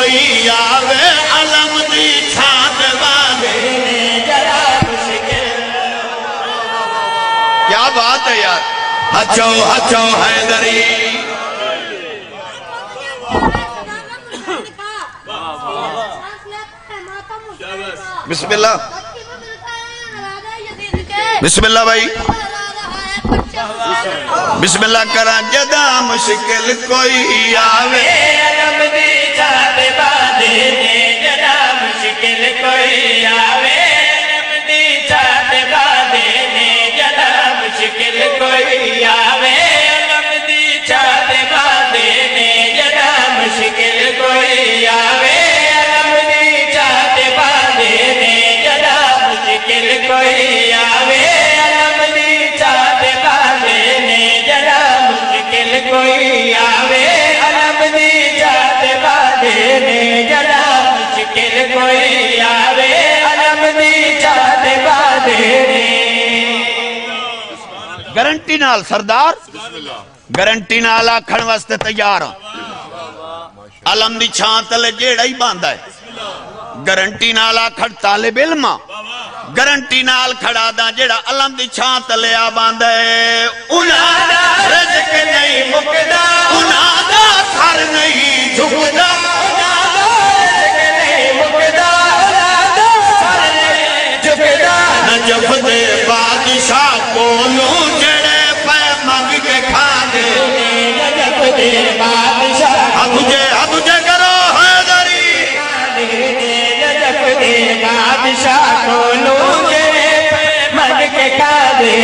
کوئی آوے علم دی چھانت باندھے جڑا مشکل کیا بات ہے یار ہچو ہچو حیدری بسم اللہ بسم اللہ بھائی بسم اللہ کرا جدا مشکل کوئی آوے علم دی چھانت باندھے جڑا مشکل کوئی آوے علم دی چھانت باندھے جڑا مشکل کوئی آوے علم دی چھانت باندھے جڑا مشکل کوئی آوے علم دی چھانت باندھے جڑا مشکل کوئی آوے علم دی چھانت باندھے جڑا مشکل کوئی آوے علم دی چھانت باندھے جڑا مشکل کوئی آوے علم دی چھانت باندھے گارنٹی نال سردار گارنٹی نال آکھن واسطے تیار ہوں علم دی چھانت لے جیڑا ہی باندھا ہے گارنٹی نال آکھن طالب علم گارنٹی نال کھڑا دا جیڑا علم دی چھانت لے آ باندھا ہے انہاں دا رزق نہیں مکدا انہاں دا سر نہیں جھکدا انہاں دا رزق نہیں مکدا انہاں دا سر نہیں جھکدا نجف دے بادشاہ کولوں جڑے پہ منگ کے کھاندے نجف دے بادشاہ ہتھجے کرو حیدری نجف دے بادشاہ کولوں جڑے پہ منگ کے کھاندے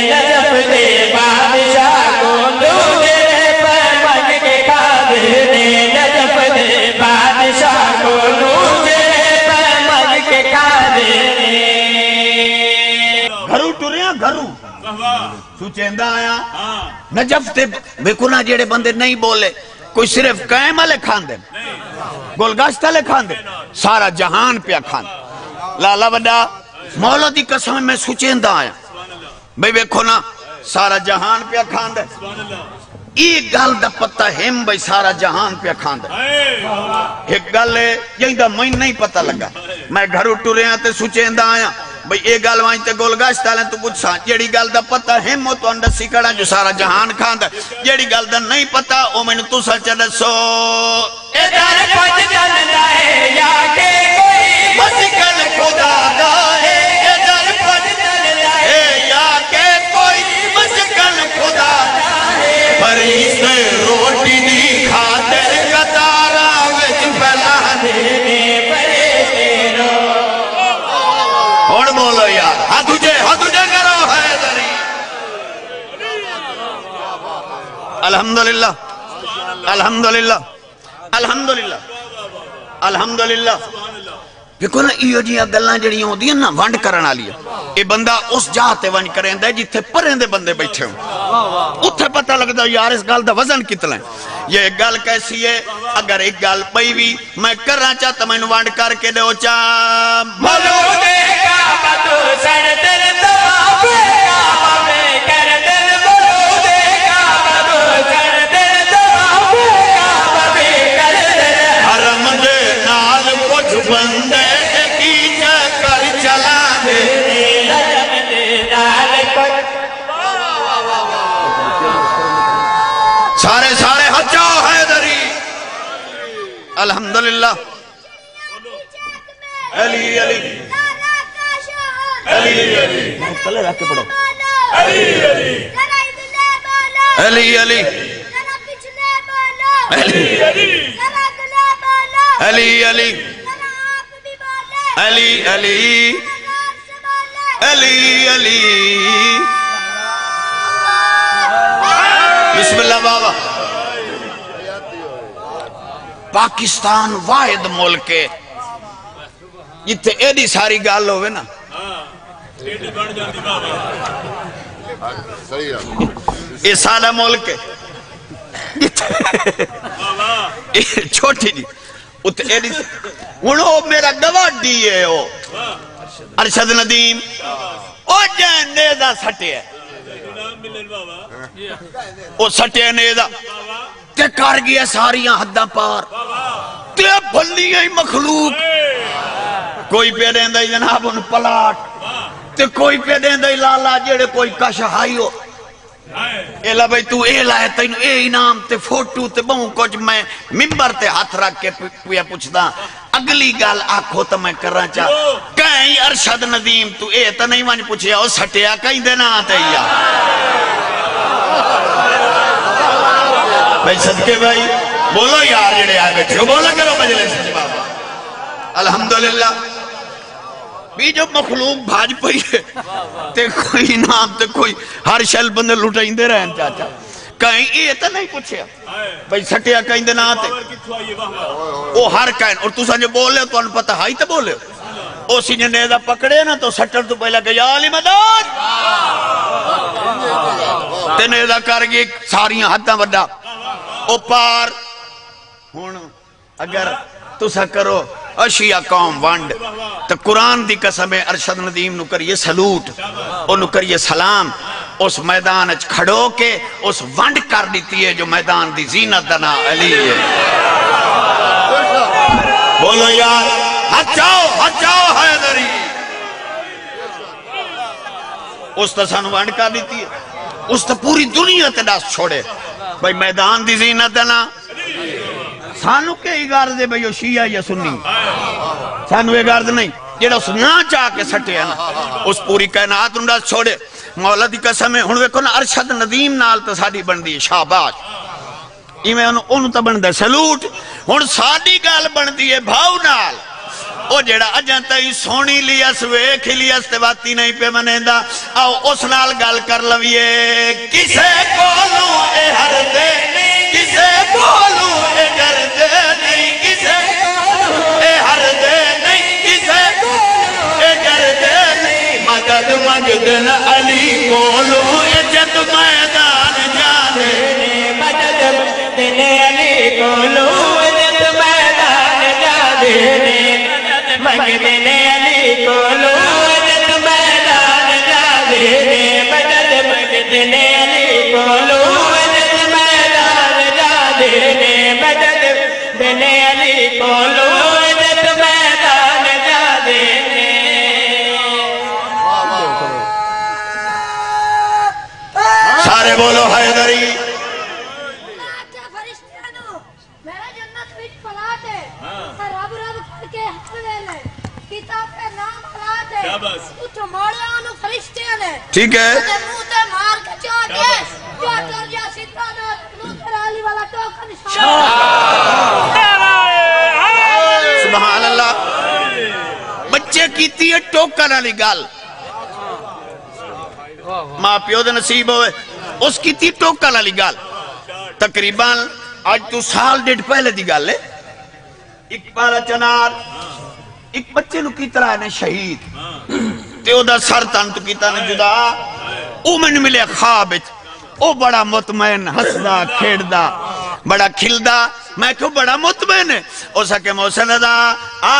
نجف دے بادشاہ کولوں جڑے پہ منگ کے کھاندے نجف دے بادشاہ کولوں جڑے پہ منگ کے کھاندے گھرو ٹریاں گھرو سوچیندہ آیا نجف تے بکنا جیڑے بندے نہیں بولے کوئی صرف قائم والے کھاندے گلگشت والے کھاندے سارا جہان پیا کھاندے لالا وڈا مولا دی قسم میں سوچیندہ آیا بھئی بیکھو نا سارا جہان پیا کھاندے ایک گل دا پتہ ہم بھئی سارا جہان پیا کھاندے ایک گل ہے یہی دا میں نہیں پتہ لگا میں گھرو ٹریاں تے سوچیندہ آیا بھئی اے گل وائیں تے گلگشت آلیں تو پوچھ ساں جیڑی گل دا پتہ ہم تو انڈا سکڑا جو سارا جہان کھاندہ جیڑی گل دا نہیں پتہ او میں نے تو سچ دسو ادھر پچ جلدہ ہے یا کہ کوئی مسکل خدا دا ہے ادھر پچ جلدہ ہے یا کہ کوئی مسکل خدا دا ہے پریس روٹی دی خاطر قطارہ وچ پھیلا دے اور بولو یار ہتھجے کرو حیدری الحمدللہ الحمدللہ الحمدللہ الحمدللہ دیکھو نا ایو جی گلاں جڑیاں ہوندیاں نا ونڈ کرن والی اے بندہ اس جہاں تے ونڈ کریندا ہے جتھے پریں دے بندے بیٹھے ہوں اتھے پتہ لگدا یار اس گل دا وزن کتنا ہے یہ گل کیسی ہے اگر ایک گل پئی وی میں کرنا چاہتا میں ونڈ کر کے دیو چا مولودے کا بدو سڑ دل دعا پہ آوے کر دل مولودے کا بدو سڑ دل دعا پہ آوے کر دل حرم دے نال کچھ بندے سارے سارے ہچو حیدری الحمدللہ علی علی علی علی تلے رکھ کے پڑھو علی علی علی علی علی علی علی علی علی علی علی بسم اللہ بابا پاکستان واحد ملک ہے جتھے ایڈی ساری گال ہوئے نا یہ سارا ملک ہے چھوٹی جی انہوں میرا گواڈی ہے ارشد ندیم او جین نیزہ سٹے ہے او سٹے نیزہ تے کر گیا ساریاں حدہ پار تے بھلی ہی مخلوق کوئی پہ دیں دائی جناب ان پلاٹ تے کوئی پہ دیں دائی لالا جیڑے کوئی کش ہائی ہو ایلا بھائی تو اے لائے تینو اے انام تے فوٹو تے بہوں کچھ میں ممبر تے ہاتھ رکھ کے پویا پوچھتا اگلی گال آنکھو تا میں کرنا چاہ کہیں ارشد ندیم تو اے تا نہیں مانی پوچھیا او سٹیا کہیں دینا آتے ہی بھائی صدقے بھائی بولو یار جڑے آئے بیٹھے ہو بولا کرو مجلے سے بابا الحمدللہ بھی جو مخلوق بھاج پئی ہے تے کوئی نام تے کوئی ہر شل بندے لٹائیں دے رہے ہیں چاچا کہیں یہ تو نہیں پوچھیا بھائی سٹیا کہیں دے نہ آتے وہ ہر کہیں اور تو سنجھے بولے تو انہوں پتہ ہائی تو بولے او سنجھے نیدہ پکڑے نا تو سٹر تو پہلا کہ یا علی مدد تے نیدہ کر گئی ساریاں حداں وڈا او پار ہون اگر تو سا کرو اشیاء قوم وانڈ تو قرآن دی قسم ارشد ندیم نو کریے سلوٹ او نو کریے سلام اس میدان اچ کھڑو کے اس وانڈ کر دیتی ہے جو میدان دی زینت دنا علی ہے بولو یار ہچاؤ حیدری اس تا سانو وانڈ کر دیتی ہے اس تا پوری دنیا تے داس چھوڑے بھائی میدان دی زینت دنا سانو کے اگارد ہے بھئی شیعہ یا سنی سانو اگارد نہیں جیڑا اس نا چاہ کے سٹے ہیں اس پوری کائنات انڈا چھوڑے مولا دی قسم ہے ہنوے کن ارشد ندیم نال تا ساڑی بندی شاباش ایمیں انہوں تا بندہ سلوٹ ہن ساڑی گال بندی ہے بھاؤ نال او جیڑا اجان تائی سونی لیس ویکھ لیس تے باتی نہیں پہ منیندہ آؤ اس نال گال کر لویے کسے کولوں اے ہر دے کسے کولوں اے گر دے نہیں کسے اے ہر دے نہیں کسے اے گر دے نہیں مدد مجدن علی کولوں اے جد میدان جانے مدد مجدن علی کولوں اے جد میدان جانے مجدن علی کولوں اے جد میدان جانے مدد مجدن علی کولوں اے جد میدان جانے مدد مجدن علی کولوں اے جد میدان جانے سارے بولو حیدری میرا جنت وچ پلات ہے رب رب کر کے ہاتھ ویلے کتاب کے نام حالات ہے اٹھ موڑیاں نو فرشتے نے ٹھیک ہے منہ تے مار کے چاہ کے جو کر جا سیدھا نہ نوکر علی والا ٹوکن سبحان اللہ بچے کیتی ہے ٹوکن علی گال ماں پیو دے نصیب ہوئے اس کی تھی ٹوکن علی گال تقریباً آج تو سال ڈیڑھ پہلے دی گال ہے ایک پالا چنار ایک بچے نو کی طرح ہے شہید تے او دا سرطان تو کی طرح جدا او میں ملے خواب او بڑا مطمئن ہسدا کھیڑدا بڑا کھلدا میں کیوں بڑا مطمئن ہے او سکے موسن دا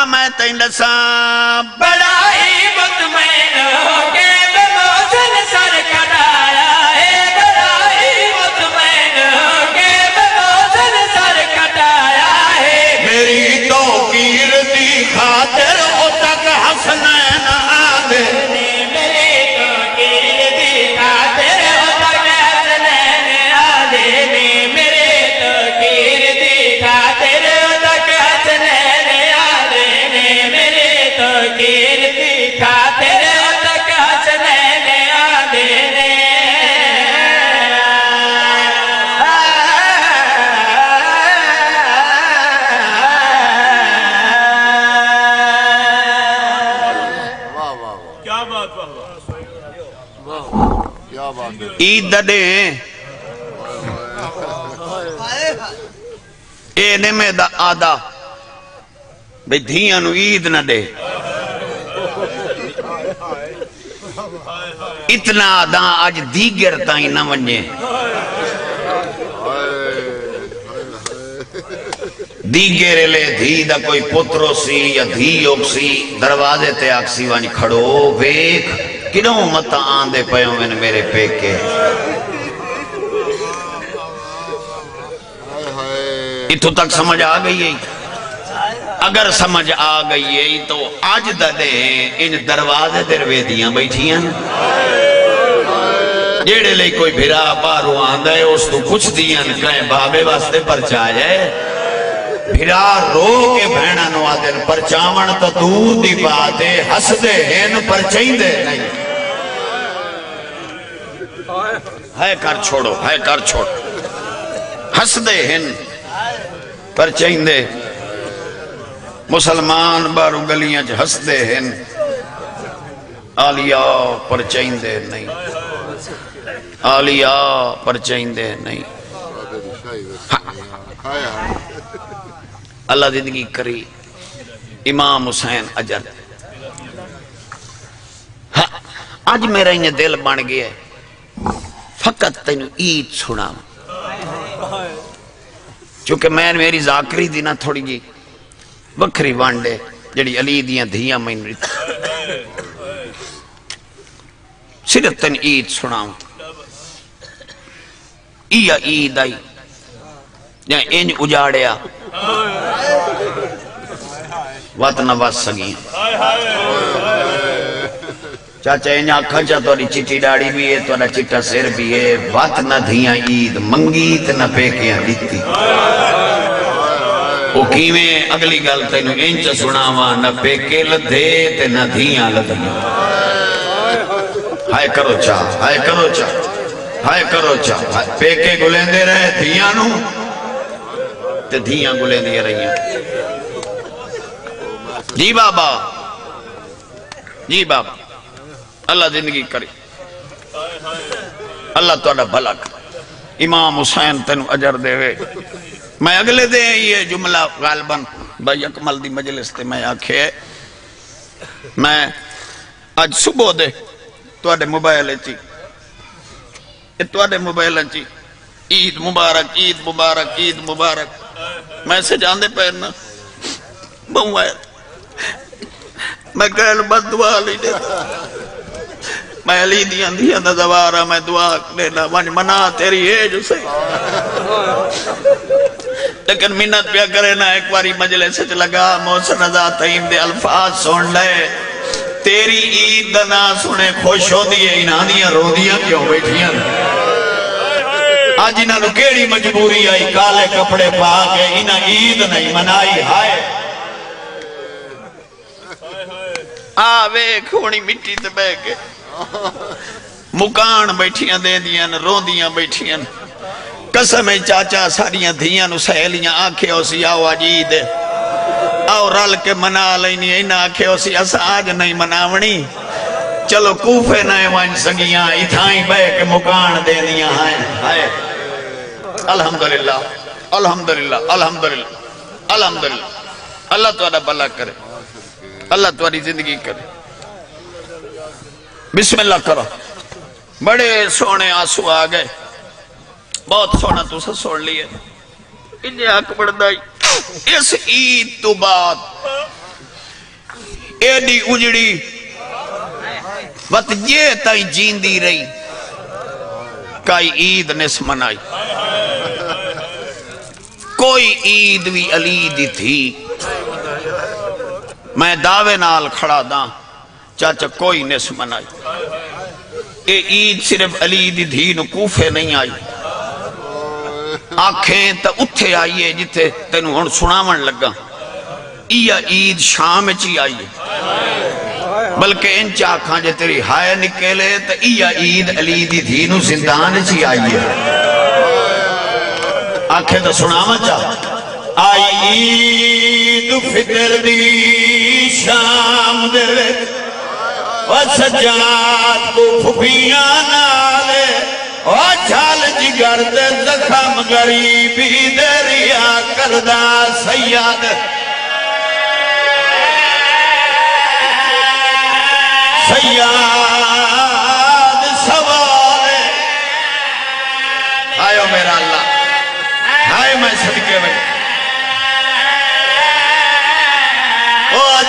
میں تین لساں بڑا ہی مطمئن ہو کے بے موسن سر کھڑایا ہے بڑا ہی مطمئن ہو کے بے موسن سر کھڑایا ہے میری توقیر دی خاطر او تک حسنین آدھے میری توقیر دی خاطر او تک حسنین آدھے میری توقیر دی خاطر او تک حسنین آدھے میری توقیر دی خاطر او تک حسنین آدھے عید دے اے نمے دا آدھا بھئی دھیاں نو عید نہ دے اتنا آدھا آج دیگر تائیں نہ ونجے دیگر لے دھی دا کوئی پترو سی یا دھی اکسی دروازے تے آکسی وانی کھڑو بیک کنوں متا آندے پیوں میں میرے پیکے اتھو تک سمجھ آ گئی ہے اگر سمجھ آ گئی ہے تو آج دے ان دروازے درویدیاں بیٹھیاں جیڑے لئے کوئی بھرا بارو آندہ ہے اس تو کچھ دیاں کہیں بابے واسطے پرچا جائے بھرا رو کے بھینا نوادن پرچاون تو دور دی بات ہے ہس دے ہیں پرچائیں دے نہیں ہے کر چھوڑو ہے کر چھوڑو ہس دے ہیں پرچائیں دے مسلمان بارو گلیاں جو ہس دے ہیں آلیاء پرچائیں دے نہیں آلیاء پرچائیں دے نہیں اللہ زندگی کری امام حسین اجر آج میرا انہیں دل بن گیا ہے فقط تینو عید سنا چونکہ میں میری ذاکری دینا تھوڑی جی وکری وانڈے جڑی علی دیاں دھیاں میں نریت صرف تین عید سنا ایا عید آئی جہاں این اجاڑیا وات نواز سگی چاچا این آکھا چاہ توڑی چٹی ڈاڑی بھی ہے توڑا چٹا سیر بھی ہے وات نہ دھیاں عید منگیت نہ پیکیاں دیتی وہ کیویں اگلی گل تینو انچ سناوا نہ پیکے لدھے تے نہ دھیاں لدھیاں ہائے کرو چاہ ہائے کرو چاہ ہائے کرو چاہ پیکے گلیں دے رہے دھیاں نو تے دھیاں گلیں دے رہی ہیں جی بابا جی بابا اللہ زندگی کری اللہ توڑا بھلا کر امام حسین تینو اجر دے وے میں اگلے دے یہ جملہ غالباً بھائی اکمل دی مجلس تے میں آکھے میں آج صبح دے توڑے موبائل چی توڑے موبائل چی عید مبارک عید مبارک عید مبارک میں سے جاندے پہننا بہوں آیا میں کہل بس دعا لی دیتا میں علی دیاں دا دوارا میں دعا لینا منا تیری ایج سے لیکن منت پیا کرے نا ایک باری مجلس سے لگا محسن رضا تیم دے الفاظ سن لے تیری عید دا نا سنے خوش ہو دیئے انہاں دیاں رو دیاں کیوں بیٹھیاں آج انہاں نو کیڑی مجبوری آئی کالے کپڑے پا کے انہاں عید نہیں منائی ہائے آوے کھونی مٹی تے بے کے مکان بیٹھیاں دے دیاں رو دیاں بیٹھیاں قسم چاچا ساریاں دھیاں نو سہیلیاں آنکھیں اسی آو آجی دے آو رل کے منا لینی اینا آنکھیں اسی اسا آج نہیں مناونی چلو کوفے نئے وان سگیاں اتھائیں بے کے مکان دے دیاں ہائے الحمدللہ الحمدللہ الحمدللہ الحمدللہ اللہ توڑا بھلا کرے اللہ تمہاری زندگی کرے بسم اللہ کرو بڑے سونے آنسو آگئے بہت سونا تو سا سوڑ لیے انہیں حق بڑھدائی اس عید تو بعد ایڈی اجڑی وقت یہ تائی جیندی رہی کائی عید نس منائی کوئی عید بھی علی دی تھی میں دعوے نال کھڑا داں چاچا کوئی نس منائی اے عید صرف علی دی دھین کوفے نہیں آئی آنکھیں تا اتھے آئیے جتے تینو ہن سناون لگا ایا عید شام چی آئیے بلکہ ان چاکھاں جے تیری ہائے نکلے تا ایا عید علی دی دھینو زندان چی آئیے آنکھیں تا سناون چاہ آئی عید فطر دی شام دے و سجاد کو پھپیاں نالے و جھال جگر دے زخم غریبی دے ریا کردہ سیاد سیاد سوالے آئیو میرا اللہ آئے میں صدقے میں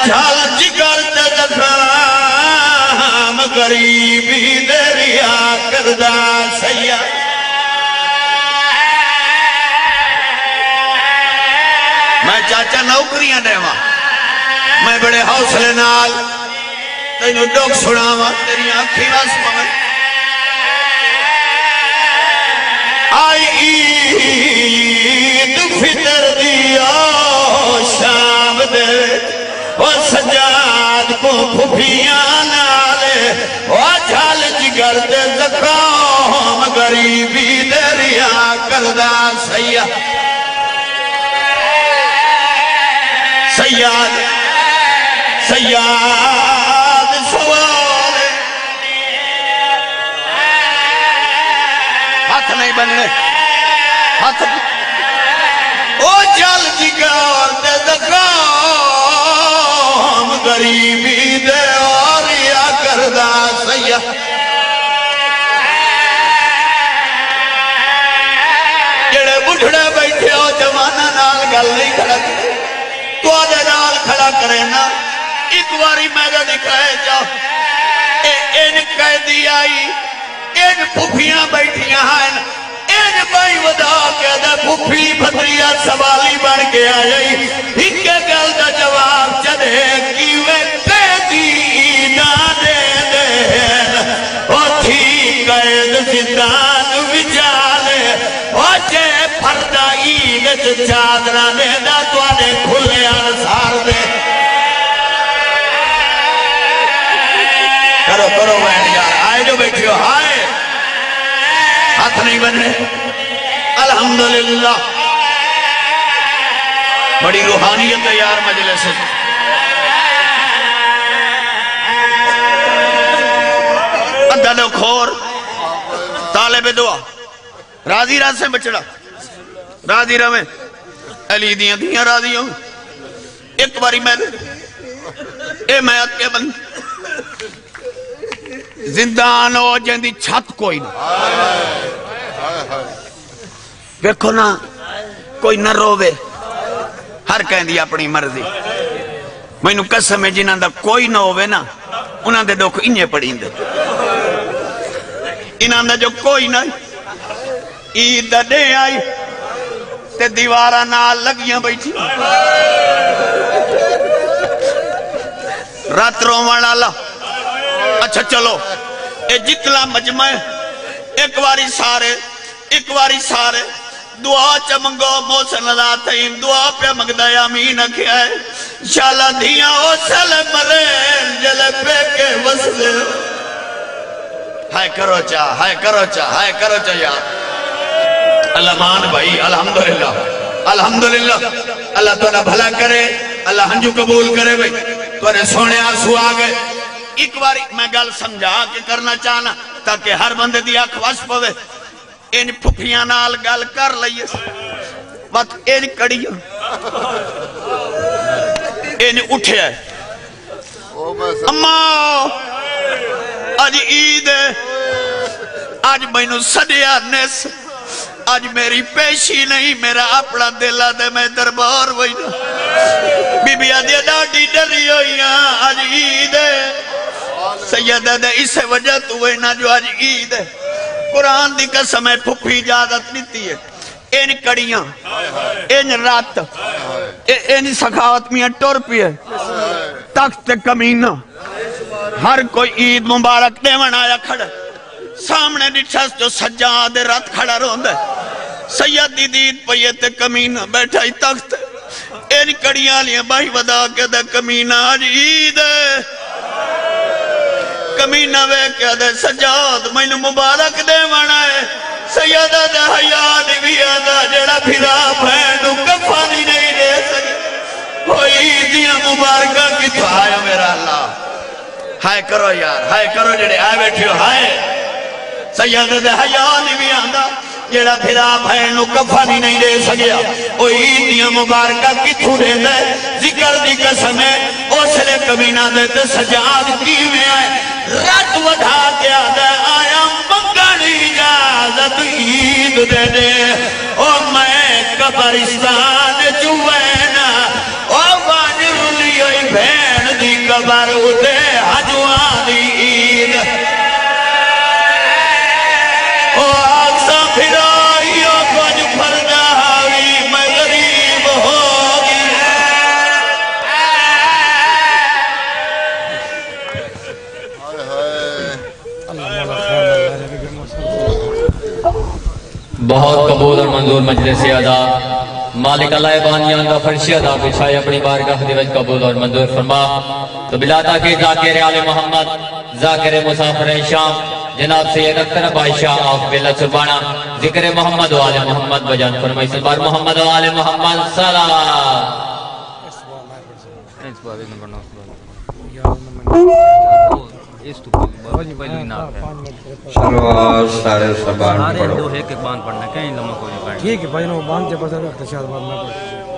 جھال جگر دے زخم غریبی دے ریا کردہ سیاد میں چاچا نوکریاں دے وہاں حوصلے نال تینوں دکھ سناواں تیری آنکھیں وس پویں آئی عید فطر دیا شام دے وہ سجاد کو پھپھیاں نالے وہ جھال جگر دے زکام غریبی دے ریا کردہ سیاد سوال ہاتھ نہیں بننے ہاتھ او جل جگر دے زکام غریبی دے اور یا کردہ سیاد جڑے بڑھڑے بیٹھے ہو جوانہ نال گل نہیں کھڑا کرے تو آدھے نال کھڑا کرے نا ایک واری میرا دکھائے جا این قیدی آئی این پھوپیاں بیٹھیاں ہیں این بائی ودا کے دے پھوپی پھتریاں سوالی بڑھ کے آئی ہی کے گل دا جواب چدے کیوے قیدی نہ دے دین او تھی قید زندان وچالے او جے پھردہ عید چادرہ دے دا تو آنے کھلے انسار دے کرو کرو بہن یار آئے جو بیٹھے ہو آئے ہاتھ نہیں بنے الحمدللہ بڑی روحانیت ہے یار مجلس سے عدد و کھور طالب دعا راضی راز سے بچڑا راضی رویں علی دیاں دیاں راضی ہوں ایک باری میں اے میں کے بند زندان ہو جندی چھت کوئی نہ دیکھو نا کوئی نہ روے ہر کہیں دی اپنی مرضی میں نو قسم ہے جنہاں دا کوئی نہ ہوئے نا انہاں دے دکھ انہیں پڑھیں دے انہاں دا جو کوئی نہ عید دے آئی تے دیوارہ نال لگیاں بیٹھی رات روان اللہ اچھا چلو اے جتلا مجمع ایک واری سارے دعا چمنگو موسن اللہ تھیم دعا پہ مگدہ یامین کیا ہے شالا دھیاں او سلے مرے جلے پہ کے وصلے ہائے کرو چاہ یار اللہ مان بھائی الحمدللہ اللہ توڑا بھلا کرے اللہ ہنجو قبول کرے بھائی توڑے سونے آنسو آگئے ایک باری میں گل سمجھا کے کرنا چاہنا تاکہ ہر بندے دی آنکھ وش پوے این پھپیاں نال گل کر لئیے بات این کڑیاں این اٹھے ہے اماں آج عید ہے آج میں نو صدیہ نیس آج میری پیشی نہیں میرا اپنا دلہ دے میں دربار وہی نا بی بی آدھیا ڈاڈی ڈری ہوئیاں آج عید ہے سیدہ دے اسے وجہ تو ہے نا جو آج عید ہے قرآن دی قسم ہے پھپی اجازت لیتی ہے این کڑیاں این رات این سخاوت میاں ٹور پی ہے تخت کمینہ ہر کوئی عید مبارک دیوان آیا کھڑا سامنے نچھس جو سجاد رات کھڑا روندہ سید دی دید پیت کمینہ بیٹھا ہی تخت این کڑیاں لیا بائی ودا کے دے کمینہ آج عید ہے کمینہ وے کے دے سجاد میں نے مبارک دے منائے سیدہ دے حیان بھی آدھا جڑا پھرا پھینڈو کفانی نہیں دے سکے ہوئی دیا مبارکہ کی تو آیا میرا اللہ ہائے کرو یار ہائے کرو جڑے آئے بیٹھے ہو ہائے سیدہ دے حیان بھی آدھا جڑا پھرا بھینو کفانی نہیں دے سکیا او عیدیاں مبارکہ کتھو دے دے ذکر دی قسم ہے اوسلے کمینہ دے تے سجاد کی میں آئے رات وڈھا کے آدھے آیا منگنی اجازت عید دے دے او میں قبرستان چوینا او واجر لیوئی بھین دی قبر اتے حجوان دی عید بہت قبول اور منظور مجلس ادا مالک اللہ بانیان کا فرش ادا بچھائے اپنی بارگاہ دی وچ قبول اور منظور فرما تو بلا تاکہ ذاکر آل محمد ذاکر مسافر شام جناب سید اختر بادشاہ آف بلا سبحانہ ذکر محمد و آل محمد بجان فرمائی سبار محمد و آل محمد صلوات شروع سارے سبان پڑھو ٹھیک ہے بھائی باندھ کے پتہ رکھتے شاید بعد میں پڑھ